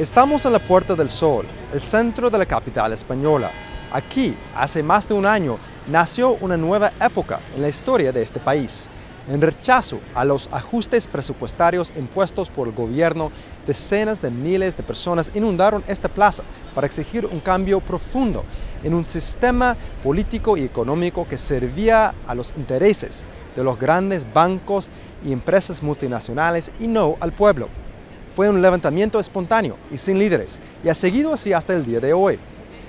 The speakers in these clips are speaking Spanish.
Estamos en la Puerta del Sol, el centro de la capital española. Aquí, hace más de un año, nació una nueva época en la historia de este país. En rechazo a los ajustes presupuestarios impuestos por el gobierno, decenas de miles de personas inundaron esta plaza para exigir un cambio profundo en un sistema político y económico que servía a los intereses de los grandes bancos y empresas multinacionales y no al pueblo. Fue un levantamiento espontáneo y sin líderes, y ha seguido así hasta el día de hoy.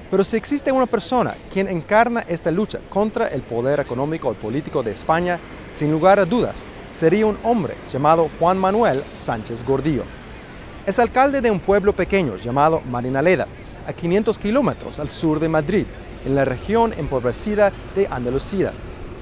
Pero si existe una persona quien encarna esta lucha contra el poder económico y político de España, sin lugar a dudas, sería un hombre llamado Juan Manuel Sánchez Gordillo. Es alcalde de un pueblo pequeño llamado Marinaleda, a 500 kilómetros al sur de Madrid, en la región empobrecida de Andalucía.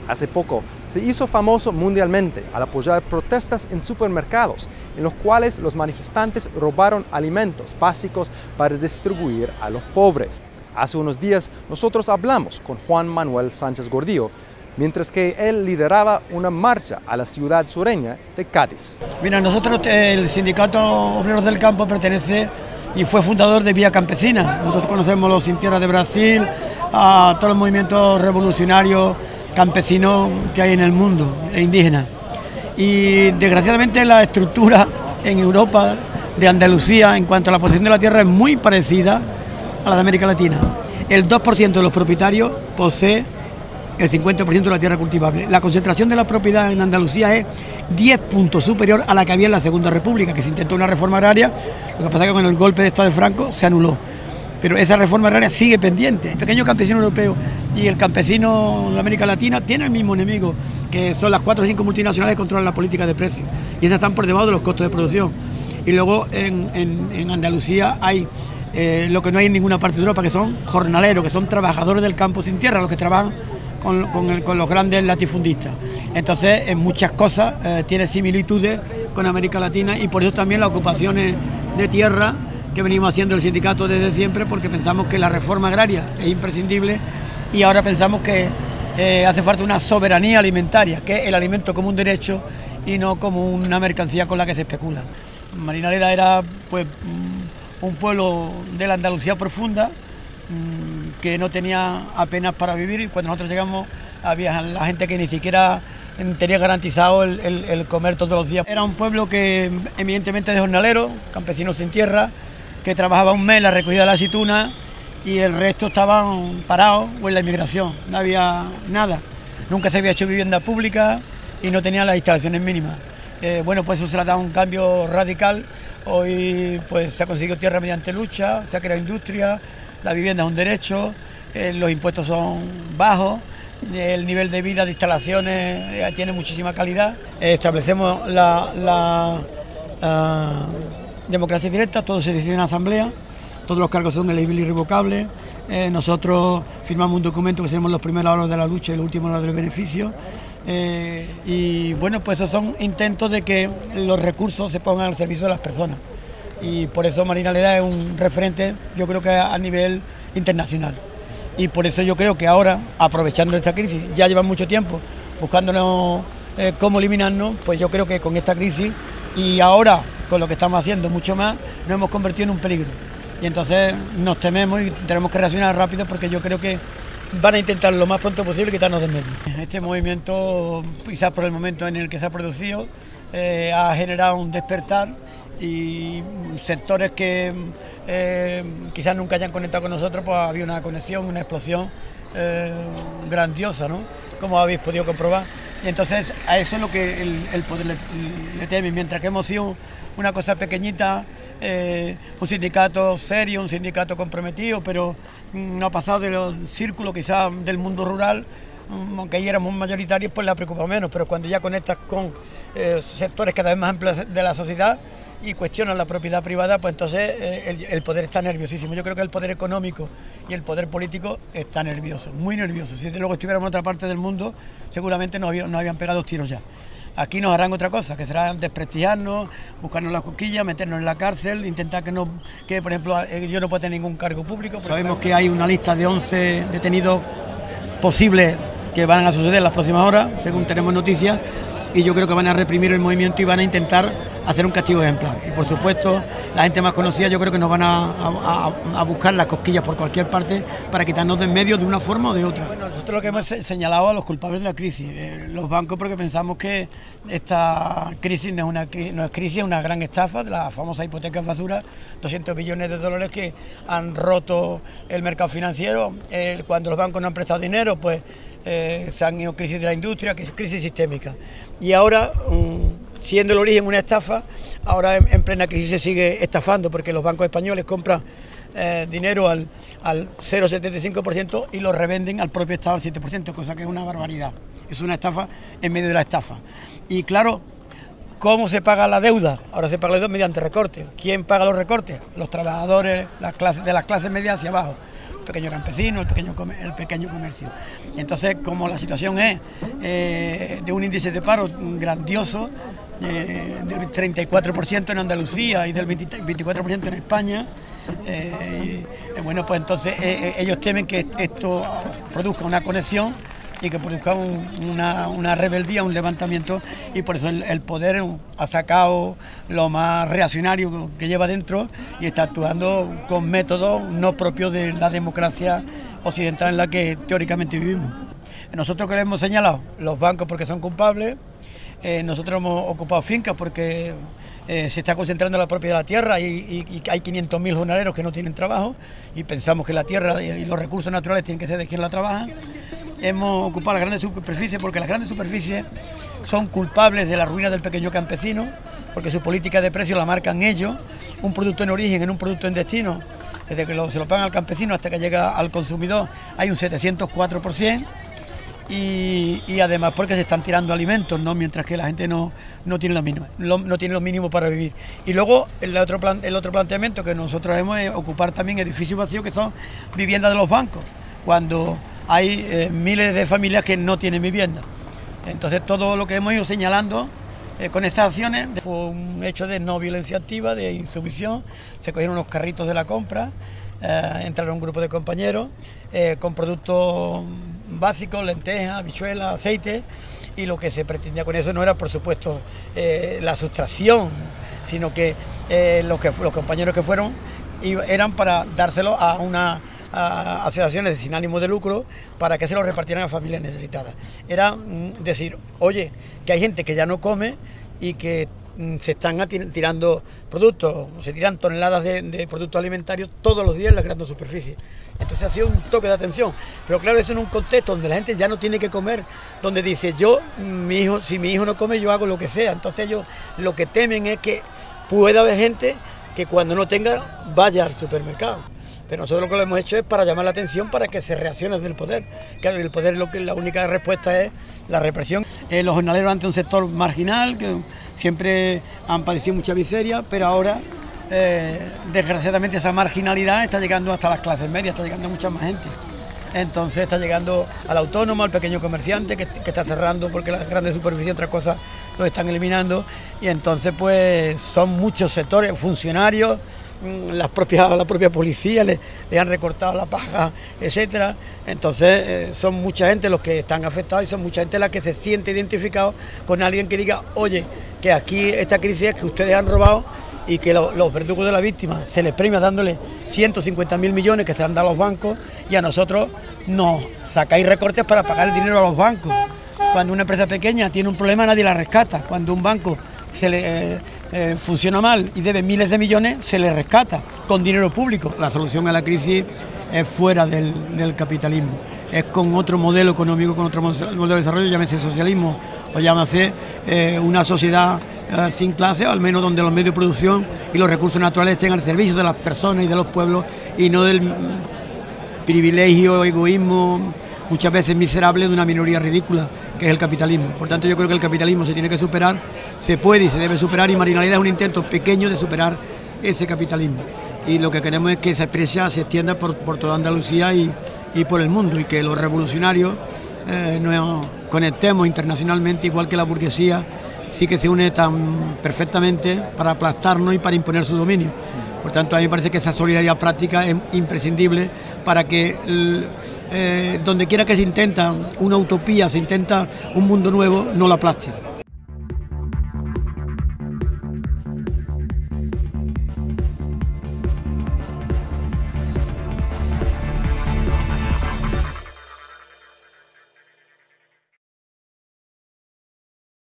Hace poco se hizo famoso mundialmente al apoyar protestas en supermercados, en los cuales los manifestantes robaron alimentos básicos para distribuir a los pobres. Hace unos días nosotros hablamos con Juan Manuel Sánchez Gordillo, mientras que él lideraba una marcha a la ciudad sureña de Cádiz. Mira, nosotros, el Sindicato Obreros del Campo pertenece y fue fundador de Vía Campesina. Nosotros conocemos los Sin Tierra de Brasil, a todos los movimientos revolucionarios campesinos que hay en el mundo, e indígenas. Y desgraciadamente la estructura en Europa de Andalucía en cuanto a la posesión de la tierra es muy parecida a la de América Latina. El 2% de los propietarios posee el 50% de la tierra cultivable. La concentración de la propiedad en Andalucía es 10 puntos superior a la que había en la Segunda República, que se intentó una reforma agraria, lo que pasa es que con el golpe de Estado de Franco se anuló. Pero esa reforma agraria sigue pendiente. El pequeño campesino europeo y el campesino de América Latina tienen el mismo enemigo, que son las 4 o 5 multinacionales que controlan la política de precios. Y esas están por debajo de los costos de producción. Y luego en Andalucía hay lo que no hay en ninguna parte de Europa, que son jornaleros, que son trabajadores del campo sin tierra, los que trabajan con los grandes latifundistas. Entonces, en muchas cosas tiene similitudes con América Latina, y por eso también las ocupaciones de tierra que venimos haciendo el sindicato desde siempre, porque pensamos que la reforma agraria es imprescindible y ahora pensamos que hace falta una soberanía alimentaria, que es el alimento como un derecho y no como una mercancía con la que se especula. Marinaleda era pues un pueblo de la Andalucía profunda, que no tenía apenas para vivir, y cuando nosotros llegamos había la gente que ni siquiera tenía garantizado el comer todos los días. Era un pueblo que eminentemente de jornaleros, campesinos sin tierra, que trabajaba un mes en la recogida de la aceituna y el resto estaban parados o en la inmigración, no había nada. Nunca se había hecho vivienda pública y no tenían las instalaciones mínimas. Bueno, pues eso se le ha dado un cambio radical. Hoy pues se ha conseguido tierra mediante lucha, se ha creado industria, la vivienda es un derecho, los impuestos son bajos, el nivel de vida de instalaciones tiene muchísima calidad. Establecemos la democracia directa, todo se decide en asamblea, todos los cargos son elegibles y irrevocables. Nosotros firmamos un documento que seremos los primeros a la hora de la lucha y los últimos a la hora del beneficio. Y bueno, pues esos son intentos de que los recursos se pongan al servicio de las personas, y por eso Marinaleda es un referente, yo creo que a nivel internacional, y por eso yo creo que ahora, aprovechando esta crisis, ya llevan mucho tiempo buscándonos cómo eliminarnos, pues yo creo que con esta crisis y ahora con lo que estamos haciendo mucho más, nos hemos convertido en un peligro, y entonces nos tememos y tenemos que reaccionar rápido, porque yo creo que van a intentar lo más pronto posible quitarnos del medio. Este movimiento, quizás por el momento en el que se ha producido, ha generado un despertar, y sectores que quizás nunca hayan conectado con nosotros, pues había una conexión, una explosión grandiosa, ¿no? Como habéis podido comprobar. Y entonces a eso es lo que el poder le teme, mientras que hemos sido una cosa pequeñita, un sindicato serio, un sindicato comprometido, pero no ha pasado de los círculos quizás del mundo rural, aunque ahí éramos mayoritarios, pues la preocupa menos, pero cuando ya conectas con sectores cada vez más amplios de la sociedad y cuestionan la propiedad privada, pues entonces el poder está nerviosísimo. Yo creo que el poder económico y el poder político está nervioso, muy nervioso. Si luego estuviéramos en otra parte del mundo, seguramente nos habían pegado tiros ya. Aquí nos harán otra cosa, que será desprestigiarnos, buscarnos la cosquilla, meternos en la cárcel, intentar que por ejemplo, yo no pueda tener ningún cargo público. Sabemos que hay una lista de 11 detenidos posibles que van a suceder en las próximas horas, según tenemos noticias, y yo creo que van a reprimir el movimiento y van a intentar hacer un castigo ejemplar. Y por supuesto, la gente más conocida yo creo que nos van a buscar las cosquillas por cualquier parte para quitarnos de en medio de una forma o de otra. Bueno, nosotros lo que hemos señalado a los culpables de la crisis, los bancos, porque pensamos que esta crisis no es crisis, es una gran estafa de las famosas hipotecas basura, 200 billones de dólares que han roto el mercado financiero. Cuando los bancos no han prestado dinero, pues se han ido crisis de la industria, crisis sistémica. Y ahora, siendo el origen una estafa, ahora en plena crisis se sigue estafando porque los bancos españoles compran dinero al 0,75% y lo revenden al propio Estado al 7%, cosa que es una barbaridad. Es una estafa en medio de la estafa. Y claro, ¿cómo se paga la deuda? Ahora se paga la deuda mediante recortes. ¿Quién paga los recortes? Los trabajadores de las clases medias hacia abajo. El pequeño campesino, el pequeño comercio. Entonces, como la situación es de un índice de paro grandioso, del 34% en Andalucía y del 24% en España, bueno, pues entonces ellos temen que esto produzca una conexión y que produzca una rebeldía, un levantamiento, y por eso el poder ha sacado lo más reaccionario que lleva dentro y está actuando con métodos no propios de la democracia occidental en la que teóricamente vivimos. Nosotros que le hemos señalado los bancos porque son culpables, nosotros hemos ocupado fincas porque se está concentrando la propiedad de la tierra y hay 500.000 jornaleros que no tienen trabajo y pensamos que la tierra y los recursos naturales tienen que ser de quien la trabaja. Hemos ocupado las grandes superficies porque las grandes superficies son culpables de la ruina del pequeño campesino, porque su política de precios la marcan ellos, un producto en origen en un producto en destino, desde que se lo pagan al campesino hasta que llega al consumidor hay un 704%. Y además porque se están tirando alimentos, ¿no? Mientras que la gente no tiene lo mínimo para vivir. Y luego el otro planteamiento que nosotros hemos es ocupar también edificios vacíos que son viviendas de los bancos, cuando hay miles de familias que no tienen vivienda. Entonces todo lo que hemos ido señalando con estas acciones fue un hecho de no violencia activa, de insumisión. Se cogieron unos carritos de la compra, entraron un grupo de compañeros con productos básicos, lentejas, habichuelas, aceite, y lo que se pretendía con eso no era, por supuesto, la sustracción, sino que los compañeros que fueron eran para dárselo a asociaciones sin ánimo de lucro para que se lo repartieran a familias necesitadas. Era decir, oye, que hay gente que ya no come y que se están tirando productos, se tiran toneladas de productos alimentarios todos los días en las grandes superficies. Entonces ha sido un toque de atención, pero claro, eso en un contexto donde la gente ya no tiene que comer, donde dice, si mi hijo no come, yo hago lo que sea. Entonces ellos lo que temen es que pueda haber gente que cuando no tenga vaya al supermercado. Pero nosotros lo que hemos hecho es para llamar la atención, para que se reaccione desde el poder. Claro, el poder la única respuesta es la represión. Los jornaleros ante un sector marginal, que siempre han padecido mucha miseria, pero ahora, desgraciadamente, esa marginalidad está llegando hasta las clases medias, está llegando a mucha más gente. Entonces está llegando al autónomo, al pequeño comerciante que está cerrando porque las grandes superficies, otras cosas, lo están eliminando. Y entonces pues son muchos sectores, funcionarios, la propia policía le han recortado la paga, etcétera. Entonces son mucha gente los que están afectados y son mucha gente la que se siente identificado con alguien que diga, oye, que aquí esta crisis es que ustedes han robado y que los verdugos de la víctima se les premia dándole 150.000 millones que se han dado a los bancos y a nosotros nos sacáis recortes para pagar el dinero a los bancos. Cuando una empresa pequeña tiene un problema nadie la rescata, cuando un banco funciona mal y debe miles de millones, se le rescata con dinero público. La solución a la crisis es fuera del capitalismo, es con otro modelo económico, con otro modelo de desarrollo, llámese socialismo o llámese una sociedad sin clase, o al menos donde los medios de producción y los recursos naturales estén al servicio de las personas y de los pueblos y no del privilegio, egoísmo, muchas veces miserable de una minoría ridícula que es el capitalismo. Por tanto, yo creo que el capitalismo se tiene que superar, se puede y se debe superar, y Marginalidad es un intento pequeño de superar ese capitalismo. Y lo que queremos es que esa expresión se extienda por toda Andalucía y por el mundo, y que los revolucionarios nos conectemos internacionalmente, igual que la burguesía sí que se une tan perfectamente para aplastarnos y para imponer su dominio. Por tanto, a mí me parece que esa solidaridad práctica es imprescindible para que donde quiera que se intenta una utopía, se intenta un mundo nuevo, no la aplaste.